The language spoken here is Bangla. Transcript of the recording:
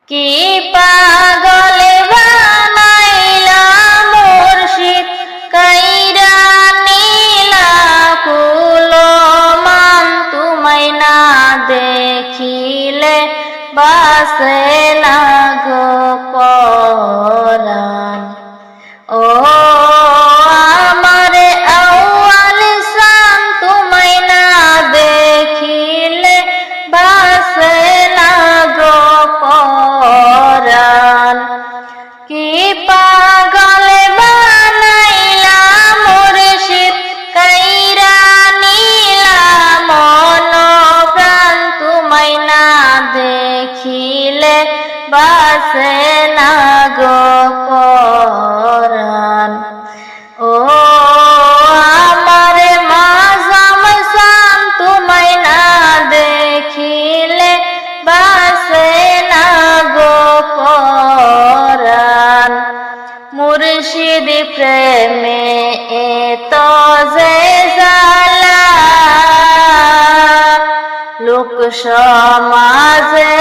কি পাগলে বানাইলা মুর্শিদ কাইরা নীলা কুলো মান তোমায় না দেখিলে বাসে না গো পরাণ ও আমারে আউয়াল শাম তোমায় না দেখিলে বাসে না গো পরাণ কি পাগলে বানাইলা মুর্শিদ কাইরা নীলা মন প্রাণ তোমায় না দেখিলে বাসে না গো পরাণ ও আমার মাজাম শাম তোমায় না দেখিলে বাসে না গো পরাণ মুর্শিদ প্রেমে এত যে জ্বালা লোক সমাজে